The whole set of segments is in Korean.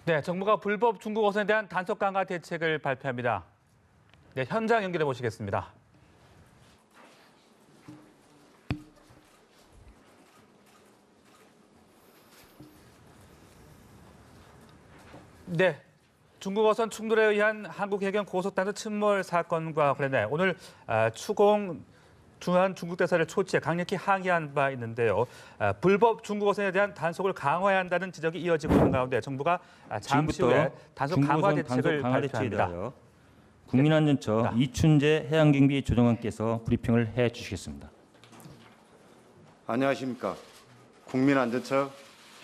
네, 정부가 불법 중국 어선에 대한 단속 강화 대책을 발표합니다. 네, 현장 연결해 보시겠습니다. 네, 중국 어선 충돌에 의한 한국 해경 고속단속 침몰 사건과 관련해 오늘 추공 중한 중국 대사를 초치해 강력히 항의한 바 있는데요. 불법 중국 어선에 대한 단속을 강화해야 한다는 지적이 이어지고 있는 가운데 정부가 잠시 후에 단속 강화 대책을 발표합니다. 국민안전처 이춘재 해양경비 조정관께서 브리핑을 해주시겠습니다. 안녕하십니까. 국민안전처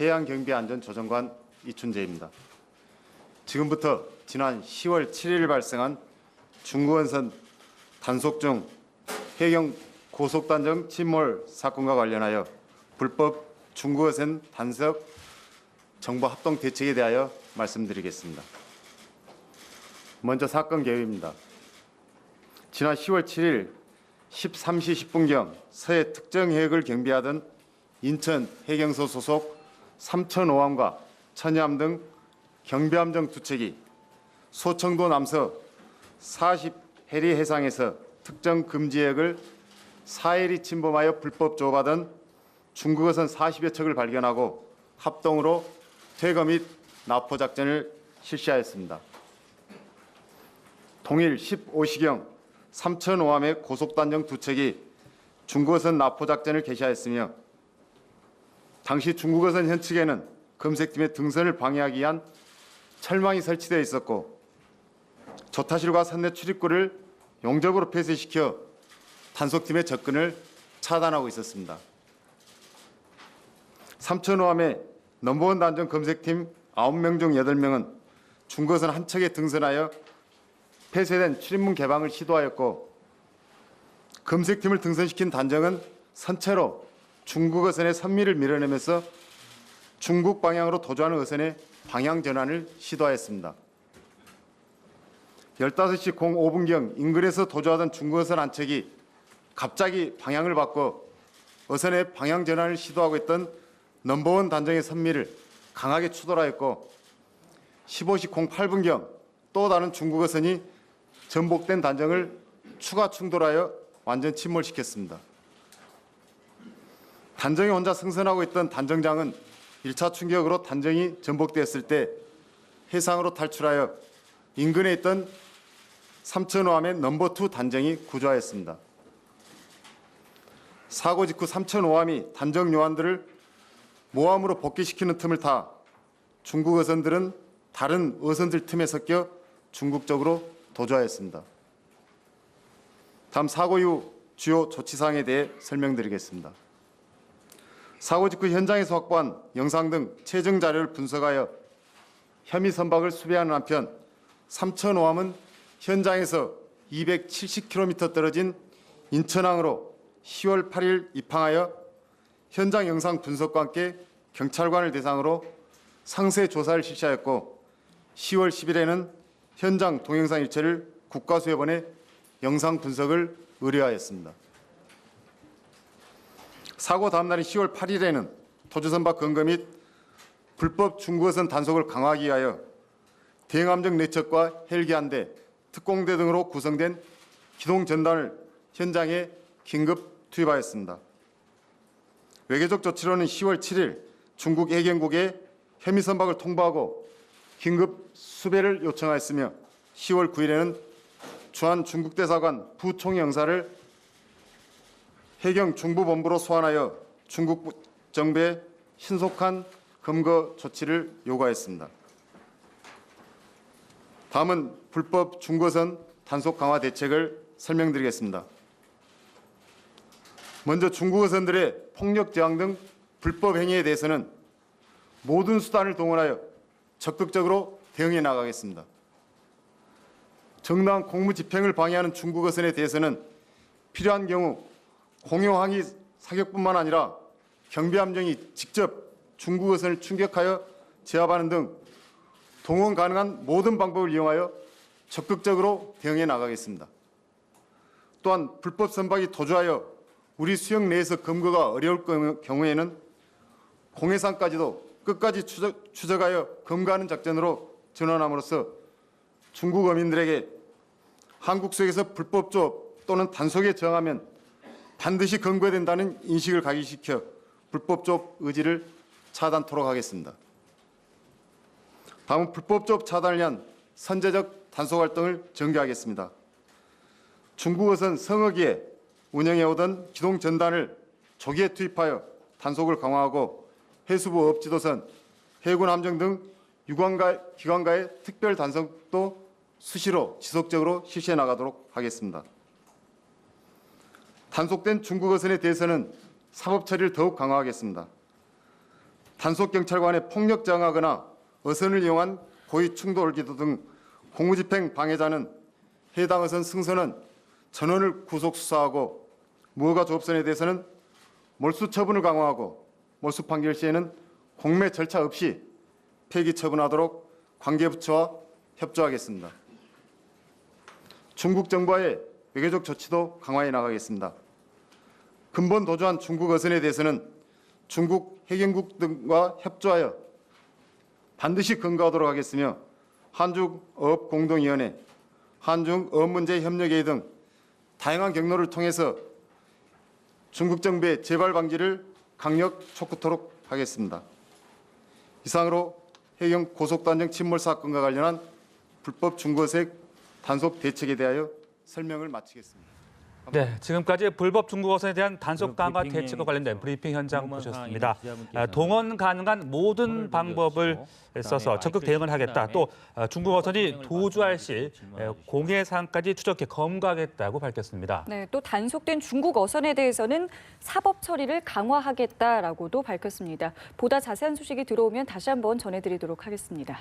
해양경비안전조정관 이춘재입니다. 지금부터 지난 10월 7일 발생한 중국어선 단속 중 해경 고속단정 침몰 사건과 관련하여 불법 중국어선 단속 정보 합동 대책에 대하여 말씀드리겠습니다. 먼저 사건 개요입니다. 지난 10월 7일 13시 10분경 서해 특정 해역을 경비하던 인천 해경서 소속 삼천오함과 천여함 등 경비함정 두 척이 소청도 남서 40해리 해상에서 특정 금지해역을 4일이 침범하여 불법 조업하던 중국어선 40여 척을 발견하고 합동으로 퇴거 및 납포 작전을 실시하였습니다. 동일 15시경 삼천오함의 고속단정 두 척이 중국어선 납포 작전을 개시하였으며 당시 중국어선 현측에는 검색팀의 등선을 방해하기 위한 철망이 설치되어 있었고 조타실과 선내 출입구를 용접으로 폐쇄시켜 단속팀의 접근을 차단하고 있었습니다. 삼천오함의 넘버원 단정 검색팀 9명 중 8명은 중국어선 한 척에 등선하여 폐쇄된 출입문 개방을 시도하였고 검색팀을 등선시킨 단정은 선체로 중국어선의 선미를 밀어내면서 중국 방향으로 도주하는 어선의 방향 전환을 시도하였습니다. 15시 05분경 인근에서 도주하던 중국어선 한 척이 갑자기 방향을 바꿔 어선의 방향 전환을 시도하고 있던 넘버원 단정의 선미를 강하게 추돌하였고 15시 08분경 또 다른 중국어선이 전복된 단정을 추가 충돌하여 완전 침몰시켰습니다. 단정이 혼자 승선하고 있던 단정장은 1차 충격으로 단정이 전복되었을 때 해상으로 탈출하여 인근에 있던 삼천오함의 넘버2 단정이 구조하였습니다. 사고 직후 삼천오함이 단정 요원들을 모함으로 복귀시키는 틈을 타 중국 어선들은 다른 어선들 틈에 섞여 중국 쪽으로 도주하였습니다. 다음 사고 이후 주요 조치사항에 대해 설명드리겠습니다. 사고 직후 현장에서 확보한 영상 등 최종 자료를 분석하여 혐의 선박을 수배하는 한편 삼천오함은 현장에서 270km 떨어진 인천항으로 10월 8일 입항하여 현장 영상 분석과 함께 경찰관을 대상으로 상세 조사를 실시하였고 10월 10일에는 현장 동영상 일체를 국가수해본에 영상 분석을 의뢰하였습니다. 사고 다음 날인 10월 8일에는 토주선박 검거 및 불법 중국어선 단속을 강화하기 위하여 대행함정 4척과 헬기 1대, 특공대 등으로 구성된 기동전단을 현장에 긴급 투입하였습니다. 외교적 조치로는 10월 7일 중국 해경국에 혐의 선박을 통보하고 긴급 수배를 요청하였으며 10월 9일에는 주한 중국 대사관 부총리 영사를 해경 중부본부로 소환하여 중국 정부에 신속한 검거 조치를 요구하였습니다. 다음은 불법 중국어선 단속 강화 대책을 설명드리겠습니다. 먼저 중국어선들의 폭력 저항 등 불법 행위에 대해서는 모든 수단을 동원하여 적극적으로 대응해 나가겠습니다. 정당한 공무 집행을 방해하는 중국어선에 대해서는 필요한 경우 공용 항의 사격뿐만 아니라 경비함정이 직접 중국어선을 충격하여 제압하는 등 동원 가능한 모든 방법을 이용하여 적극적으로 대응해 나가겠습니다. 또한 불법 선박이 도주하여 우리 수역 내에서 검거가 어려울 경우에는 공해상까지도 끝까지 추적하여 검거하는 작전으로 전환함으로써 중국 어민들에게 한국 속에서 불법 조업 또는 단속에 저항하면 반드시 검거해야 된다는 인식을 각인시켜 불법 조업 의지를 차단토록 하겠습니다. 다음은 불법 조업 차단을 위한 선제적 단속 활동을 전개하겠습니다. 중국 어선 성어기에 운영해오던 기동 전단을 조기에 투입하여 단속을 강화하고 해수부 업지도선, 해군 함정 등 기관과의 특별 단속도 수시로 지속적으로 실시해 나가도록 하겠습니다. 단속된 중국 어선에 대해서는 사법 처리를 더욱 강화하겠습니다. 단속 경찰관의 폭력 저항하거나 어선을 이용한 고의 충돌 기도 등 공무집행 방해자는 해당 어선 승선원 전원을 구속 수사하고 무허가 조업선에 대해서는 몰수 처분을 강화하고 몰수 판결 시에는 공매 절차 없이 폐기 처분하도록 관계부처와 협조하겠습니다. 중국 정부와의 외교적 조치도 강화해 나가겠습니다. 근본 도주한 중국 어선에 대해서는 중국 해경국 등과 협조하여 반드시 검거하도록 하겠으며 한중어업공동위원회, 한중어업문제협력회의 등 다양한 경로를 통해서 중국 정부의 재발 방지를 강력 촉구토록 하겠습니다. 이상으로 해경 고속단정 침몰 사건과 관련한 불법 중고색 단속 대책에 대하여 설명을 마치겠습니다. 네, 지금까지 불법 중국 어선에 대한 단속 강화 브리핑에 대책과 관련된 브리핑 현장 궁금한 보셨습니다. 사항이나 기자분께서는 동원 가능한 모든 방법을 써서 적극 대응을 하겠다. 또 중국 어선이 도주할 시 공해 사항까지 추적해 검거하겠다고 밝혔습니다. 네, 또 단속된 중국 어선에 대해서는 사법 처리를 강화하겠다라고도 밝혔습니다. 보다 자세한 소식이 들어오면 다시 한번 전해드리도록 하겠습니다.